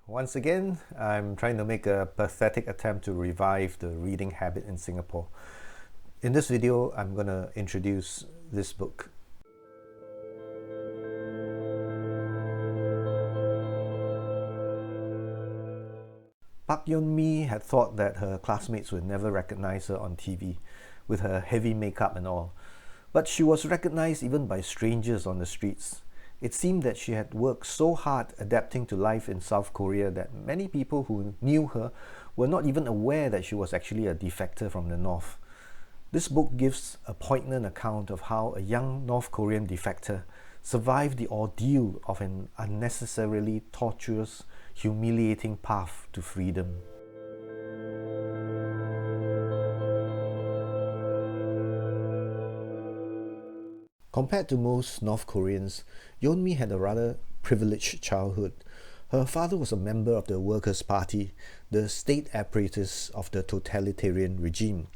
Once again, I'm trying to make a pathetic attempt to revive the reading habit in Singapore. In this video, I'm going to introduce this book. Park Yeonmi had thought that her classmates would never recognize her on TV, with her heavy makeup and all. But she was recognized even by strangers on the streets. It seemed that she had worked so hard adapting to life in South Korea that many people who knew her were not even aware that she was actually a defector from the North. This book gives a poignant account of how a young North Korean defector survived the ordeal of an unnecessarily tortuous, humiliating path to freedom. Compared to most North Koreans, Yeonmi had a rather privileged childhood. Her father was a member of the Workers' Party, the state apparatus of the totalitarian regime.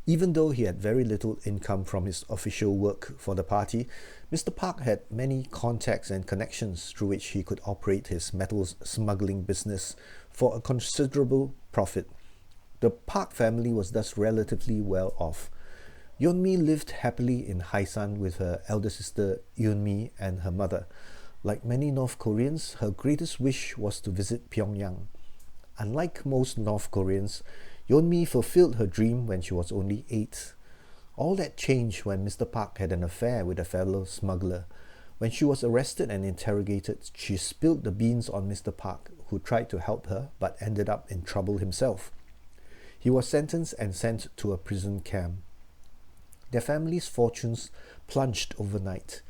Even though he had very little income from his official work for the party, Mr. Park had many contacts and connections through which he could operate his metals smuggling business for a considerable profit. The Park family was thus relatively well off. Yeonmi lived happily in Haisan with her elder sister Yeonmi and her mother. Like many North Koreans, her greatest wish was to visit Pyongyang. Unlike most North Koreans, Yeonmi fulfilled her dream when she was only 8. All that changed when Mr. Park had an affair with a fellow smuggler. When she was arrested and interrogated, she spilled the beans on Mr. Park, who tried to help her but ended up in trouble himself. He was sentenced and sent to a prison camp. Their family's fortunes plunged overnight.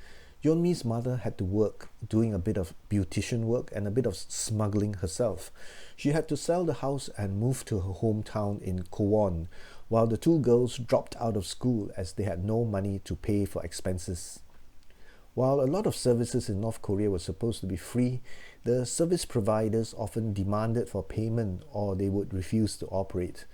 Yeonmi's mother had to work, doing a bit of beautician work and a bit of smuggling herself. She had to sell the house and move to her hometown in Kowon, while the two girls dropped out of school as they had no money to pay for expenses. While a lot of services in North Korea were supposed to be free, the service providers often demanded for payment or they would refuse to operate.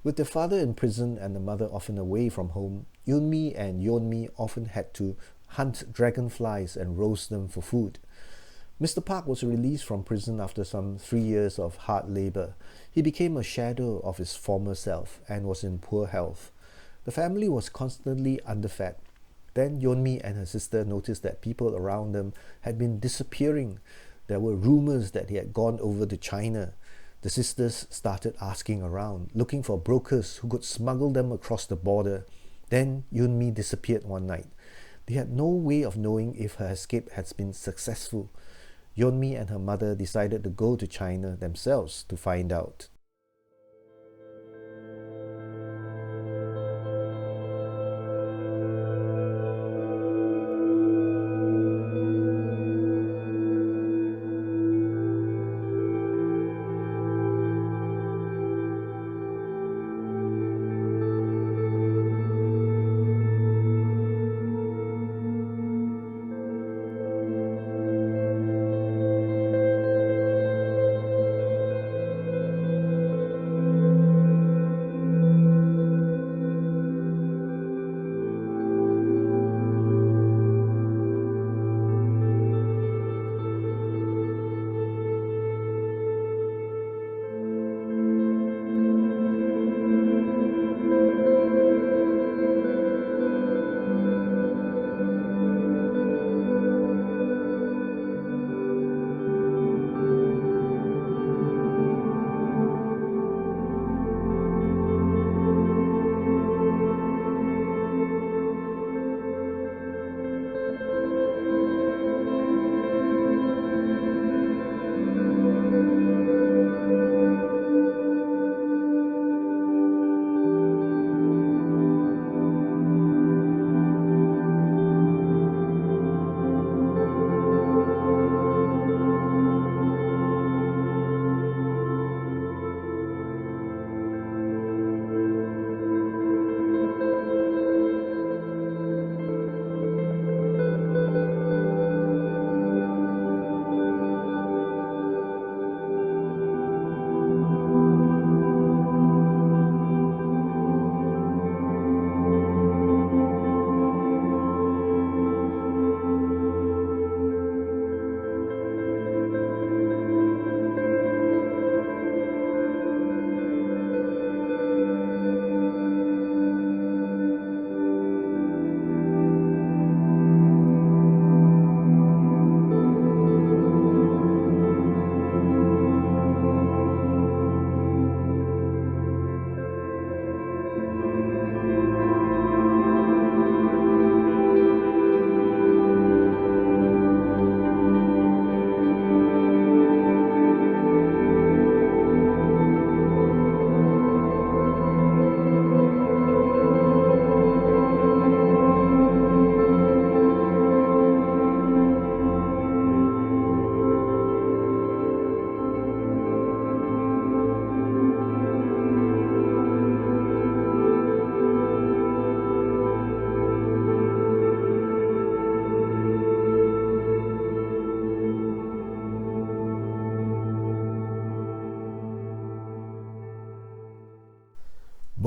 With the father in prison and the mother often away from home, Yeonmi and Yeonmi often had to hunt dragonflies and roast them for food. Mr. Park was released from prison after some 3 years of hard labor. He became a shadow of his former self and was in poor health. The family was constantly underfed. Then Yeonmi and her sister noticed that people around them had been disappearing. There were rumors that he had gone over to China. The sisters started asking around, looking for brokers who could smuggle them across the border. Then Yeonmi disappeared one night. They had no way of knowing if her escape had been successful. Yeonmi and her mother decided to go to China themselves to find out.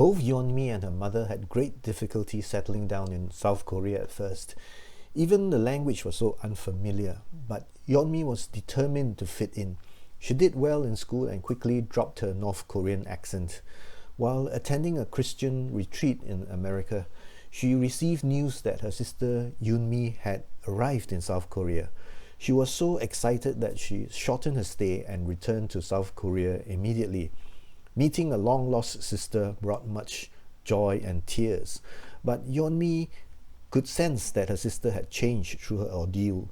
Both Yeonmi and her mother had great difficulty settling down in South Korea at first. Even the language was so unfamiliar, but Yeonmi was determined to fit in. She did well in school and quickly dropped her North Korean accent. While attending a Christian retreat in America, she received news that her sister Yeonmi had arrived in South Korea. She was so excited that she shortened her stay and returned to South Korea immediately. Meeting a long-lost sister brought much joy and tears, but Yeonmi could sense that her sister had changed through her ordeal.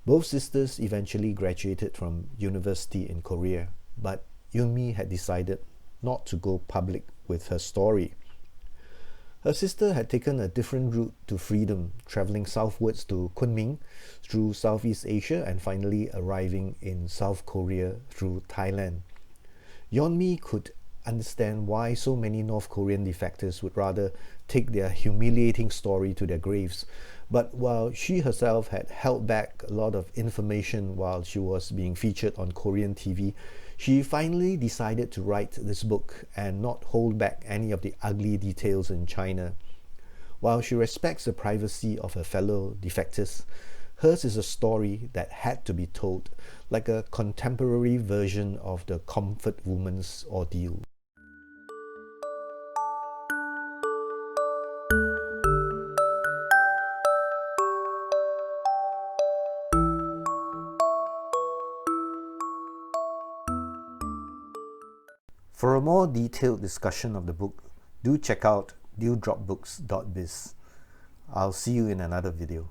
Both sisters eventually graduated from university in Korea, but Yeonmi had decided not to go public with her story. Her sister had taken a different route to freedom, traveling southwards to Kunming through Southeast Asia and finally arriving in South Korea through Thailand. Yeonmi could understand why so many North Korean defectors would rather take their humiliating story to their graves. But while she herself had held back a lot of information while she was being featured on Korean TV, she finally decided to write this book and not hold back any of the ugly details in China. While she respects the privacy of her fellow defectors, hers is a story that had to be told, like a contemporary version of the comfort woman's ordeal. For a more detailed discussion of the book, do check out dewdropbooks.biz. I'll see you in another video.